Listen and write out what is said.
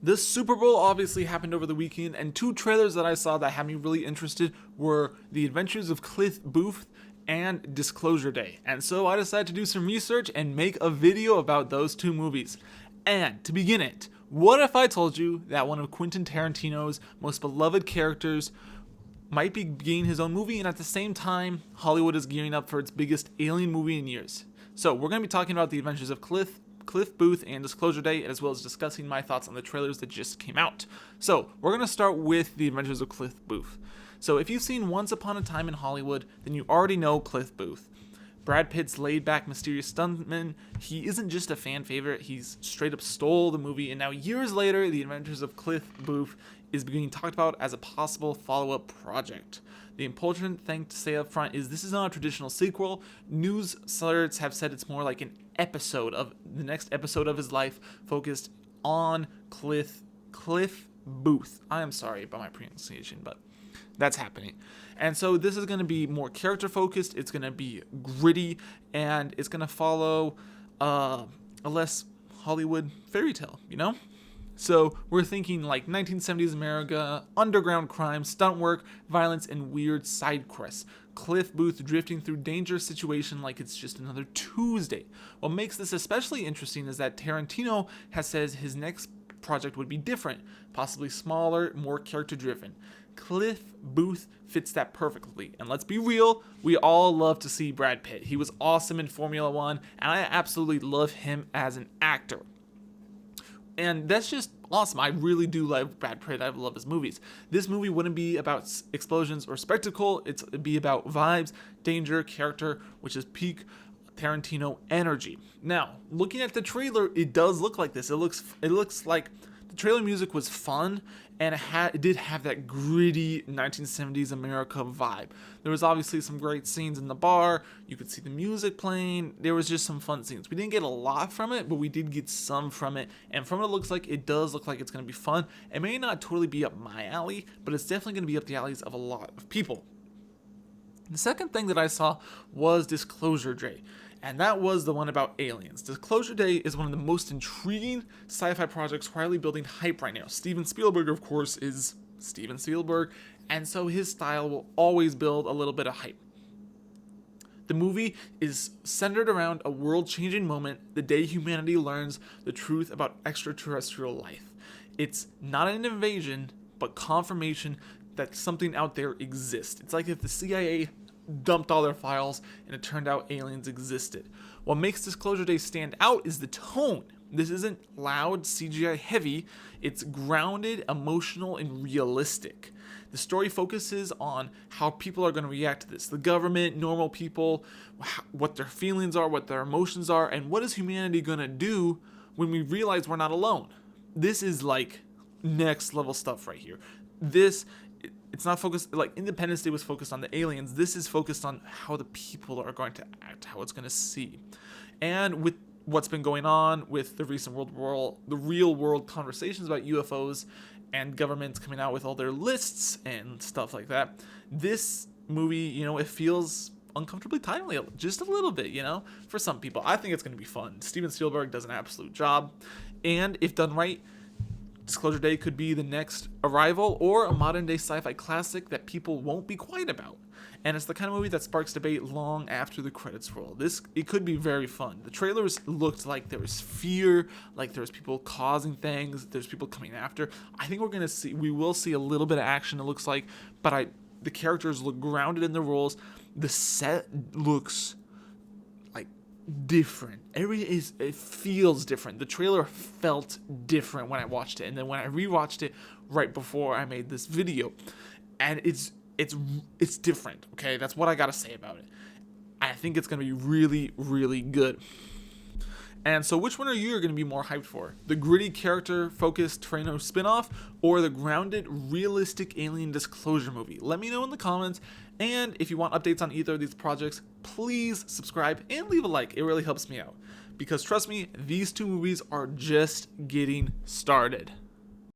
The Super Bowl obviously happened over the weekend, and two trailers that I saw that had me really interested were The Adventures of Cliff Booth and Disclosure Day. And so I decided to do some research and make a video about those two movies. And to begin it, what if I told you that one of Quentin Tarantino's most beloved characters might be getting his own movie, and at the same time, Hollywood is gearing up for its biggest alien movie in years? So we're going to be talking about The Adventures of Cliff Booth and Disclosure Day, as well as discussing my thoughts on the trailers that just came out. So we're going to start with The Adventures of Cliff Booth. So if you've seen Once Upon a Time in Hollywood, then you already know Cliff Booth. Brad Pitt's laid-back, mysterious stuntman. He isn't just a fan favorite, he's straight up stole the movie, and now years later, The Adventures of Cliff Booth is being talked about as a possible follow-up project. The important thing to say up front is this is not a traditional sequel. News alerts have said it's more like an episode of the next episode of his life focused on Cliff Booth. I am sorry about my pronunciation, but that's happening. And so this is going to be more character focused, it's going to be gritty, and it's going to follow a less Hollywood fairy tale, you know? So we're thinking like 1970s America, underground crime, stunt work, violence, and weird side quests. Cliff Booth drifting through dangerous situation like it's just another Tuesday. What makes this especially interesting is that Tarantino has said his next project would be different, possibly smaller, more character driven. Cliff Booth fits that perfectly. And let's be real, we all love to see Brad Pitt. He was awesome in Formula One, and I absolutely love him as an actor. And that's just awesome. I really do love Brad Pitt. I love his movies. This movie wouldn't be about explosions or spectacle. It'd be about vibes, danger, character, which is peak Tarantino energy. Now, looking at the trailer, it does look like this. It looks like the trailer music was fun, and it did have that gritty 1970s America vibe. There was obviously some great scenes in the bar. You could see the music playing. There was just some fun scenes. We didn't get a lot from it, but we did get some from it. And from what it looks like, it does look like it's going to be fun. It may not totally be up my alley, but it's definitely going to be up the alleys of a lot of people. The second thing that I saw was Disclosure Day, and that was the one about aliens. Disclosure Day is one of the most intriguing sci-fi projects quietly building hype right now. Steven Spielberg, of course, is Steven Spielberg, and so his style will always build a little bit of hype. The movie is centered around a world-changing moment, the day humanity learns the truth about extraterrestrial life. It's not an invasion, but confirmation that something out there exists. It's like if the CIA dumped all their files and it turned out aliens existed. What makes Disclosure Day stand out is the tone. This isn't loud, CGI heavy. It's grounded, emotional, and realistic. The story focuses on how people are going to react to this. The government, normal people, what their feelings are, what their emotions are, and what is humanity going to do when we realize we're not alone. This is like next level stuff right here. It's not focused, like Independence Day was focused on the aliens. This is focused on how the people are going to act, how it's going to see. And with what's been going on with the recent the real world conversations about UFOs and governments coming out with all their lists and stuff like that, this movie, it feels uncomfortably timely, just a little bit, for some people. I think it's going to be fun. Steven Spielberg does an absolute job. And if done right, Disclosure Day could be the next Arrival or a modern-day sci-fi classic that people won't be quiet about. And it's the kind of movie that sparks debate long after the credits roll. It could be very fun. The trailers looked like there was fear, like there was people causing things, there's people coming after. I think we will see a little bit of action, it looks like, but the characters look grounded in the roles. The set looks different. It feels different. The trailer felt different when I watched it, and then when I rewatched it right before I made this video, and it's different. Okay, that's what I gotta say about it. I think it's gonna be really, really good. And so which one are you going to be more hyped for? The gritty character-focused Tarantino spin-off or the grounded, realistic alien disclosure movie? Let me know in the comments, and if you want updates on either of these projects, please subscribe and leave a like. It really helps me out. Because trust me, these two movies are just getting started.